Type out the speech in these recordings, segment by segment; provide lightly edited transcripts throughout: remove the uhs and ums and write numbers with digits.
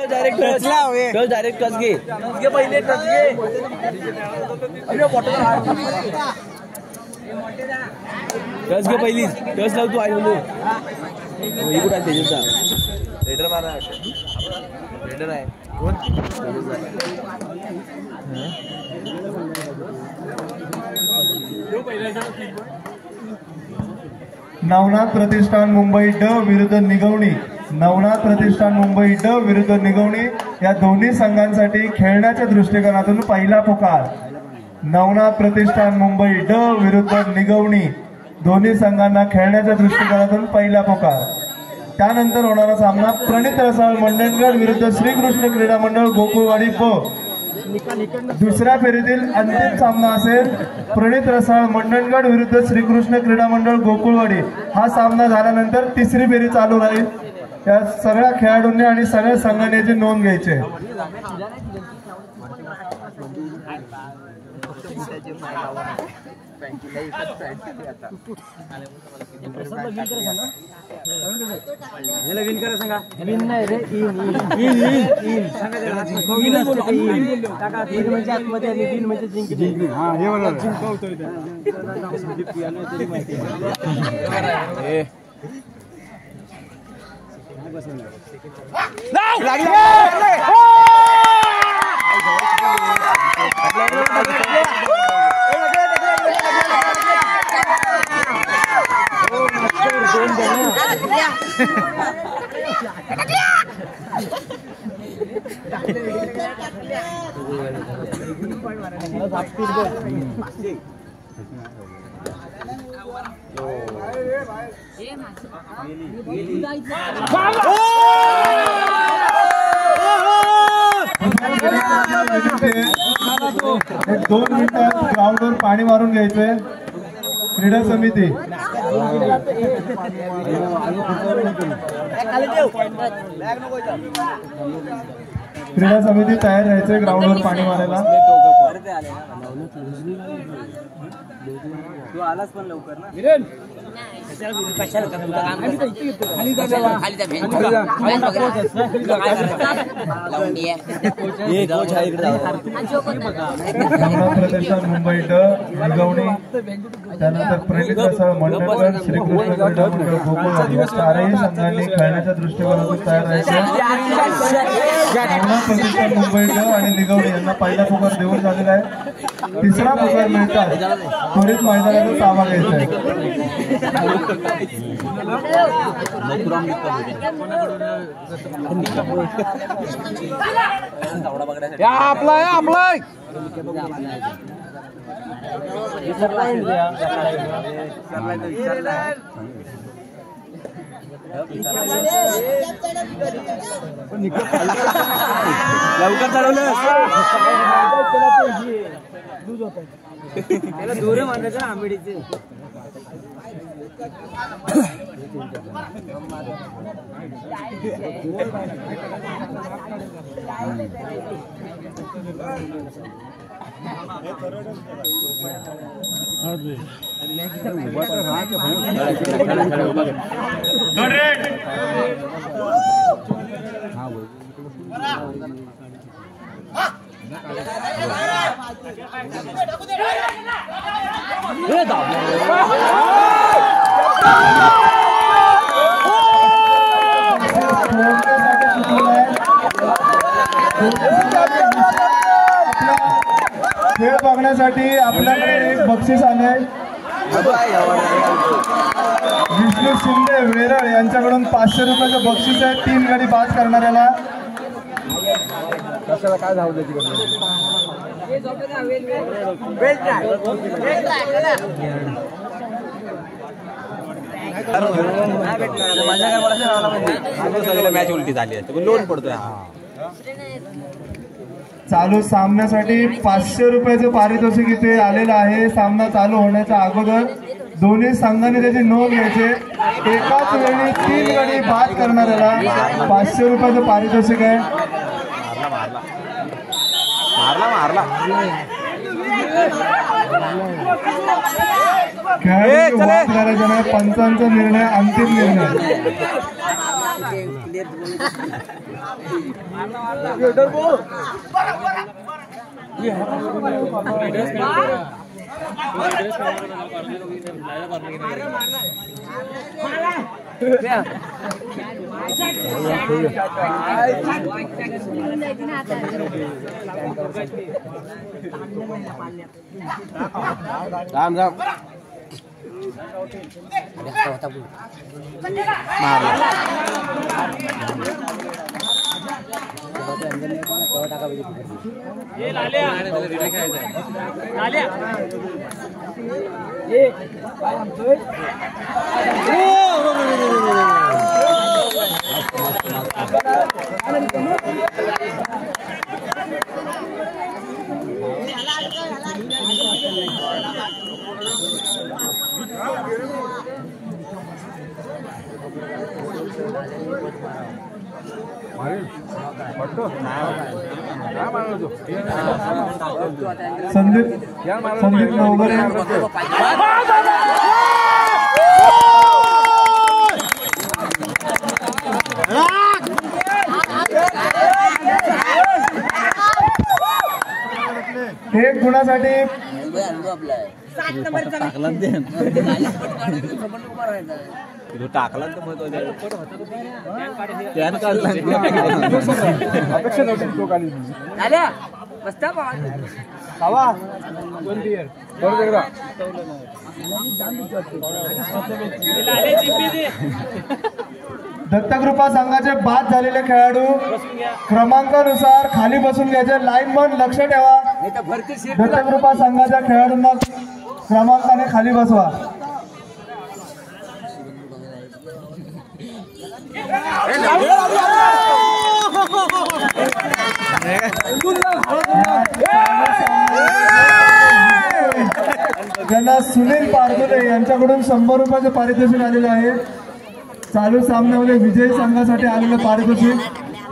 Direct touch घे पहिले touch घे टच घे पहिली टच लाव तू आई म्हणून कुठे आहे तेजसचा रेडर मारा रेडर आहे कोण नवनाथ प्रतिष्ठान मुंबई ड विरुद्ध निगवणी. नवनाथ प्रतिष्ठान मुंबई ड विरुद्ध निगवणी या दोन्ही संघांसाठी खेळण्याच्या दृष्टिकोनातून पहिला पुकार. नवनाथ प्रतिष्ठान मुंबई ड विरुद्ध निगवणी दोन्ही संघांना खेळण्याच्या दृष्टिकोनातून पहिला पुकार. त्यानंतर होणारा सामना प्रणित रसाळ मंडणगड विरुद्ध श्रीकृष्ण क्रीडा मंडळ गोकुळवाडी ब. दुसऱ्या फेरीतील अंतिम सामना असेल प्रणित रसाळ मंडणगड विरुद्ध श्रीकृष्ण क्रीडा मंडळ गोकुळवाडी. हा सामना झाल्यानंतर तिसरी फेरी चालू राहील. या सगळ्या खेळाडूंनी आणि सगळ्या संघांनी याची नोंद घ्यायची आहे. एक 2 मिनिटात ग्राउंडवर पाणी मारून घ्यायचंय. क्रीडा समिती क्रीडा समिती तयार राहायचंय ग्राउंडवर पाणी मारायला. तू आलास पण लवकर ना प्रतिष्ठान मुंबई ड निगवणी त्यानंतर प्रणित रसाळ मंडणगड श्रीकृष्ण क्रीडा मंडळ गोकुळवाडी या चारही संघांनी खेळण्याच्या दृष्टिकोनातून तयार राहायचे. प्रतिष्ठान मुंबई ड आणि निगवणी यांना पहिला पुकार देऊन झालेला आहे. तिसरा पुकार मिळतात त्वरित मैदानाचा ताबा घ्यायचा आहे. लवकर चालवलं त्याला दूर मानायचं आंबेडीचे खेळ बघण्यासाठी आपल्याकडे एक बक्षीस आले. विष्णू शिंदे वेरळ यांच्याकडून 500 रुपयाचं बक्षीस आहे 3 गडी बाद करणाऱ्याला. कशाला काय धाव द्यायची मॅच उलटी झाली लोन पडतोय. चालू सामन्यासाठी 500 रुपयाचं पारितोषिक इथे आलेलं आहे. सामना चालू होण्याच्या अगोदर दोन्ही संघांनी त्याची नोंद घ्यायची. एकाच वेळी 3 गडी बाद करणाऱ्याला 500 रुपयाचं पारितोषिक आहे. खेळाडू पंचांचा निर्णय अंतिम निर्णय. राम राम संदीप नवगरे एक गुणासाठी टाकला तर दत्तकृपा संघाचे बाद झालेले खेळाडू क्रमांकानुसार खाली बसून घ्यायचे. लाईनमन लक्ष ठेवा. दत्तकृपा संघाच्या खेळाडूंना क्रमांकाने खाली बसवा. ज्यांना सुनील पारदुले यांच्याकडून 100 रुपयाचे पारितोषिक आलेले आहे. चालू सामन्यामध्ये विजयी संघासाठी आलेले पारितोषिक.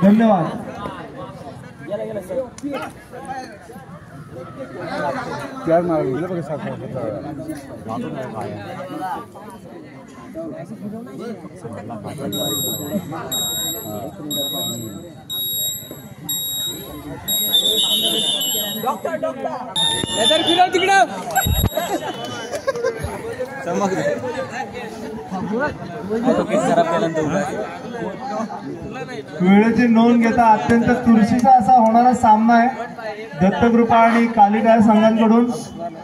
धन्यवाद. वेळेची नोंद घेता अत्यंत चुरशीचा असा होणारा सामना आहे. दत्तकृपा आणि कालिका संघांकडून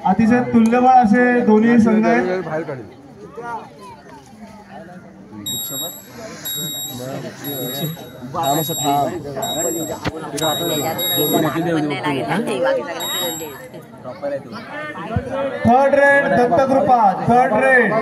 अतिशय तुल्यबळ असे दोन्ही संघ आहेत. Third red Dattakrupa. Third red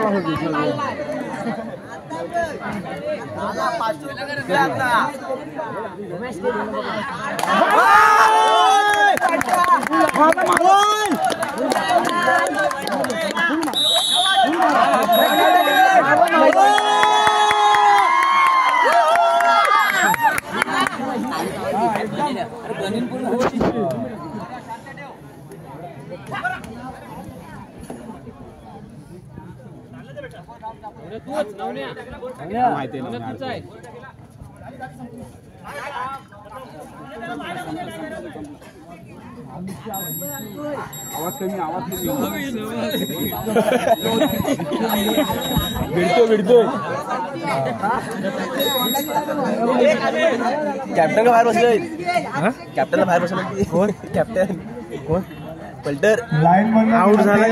आवाज कमी भिडतो कॅप्टन का बाहेर बसले. कॅप्टनला बाहेर बसले. कोण कॅप्टन? कोण? पल्टर. लाईन मधून आउट झाले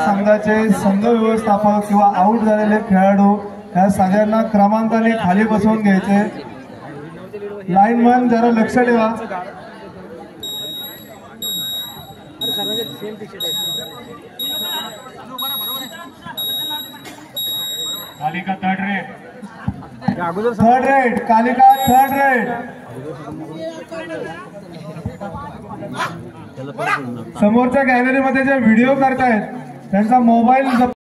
संघाचे संघ व्यवस्थापक किंवा आउट झालेले खेळाडू या सगळ्यांना क्रमांकाने खाली बसवून घ्यायचे. लाईन मन जरा लक्ष ठेवा. Kalika third red. Third red Kalika third red. समोरच्या गॅलरीमध्ये जे व्हिडिओ करतायत त्यांचा मोबाईल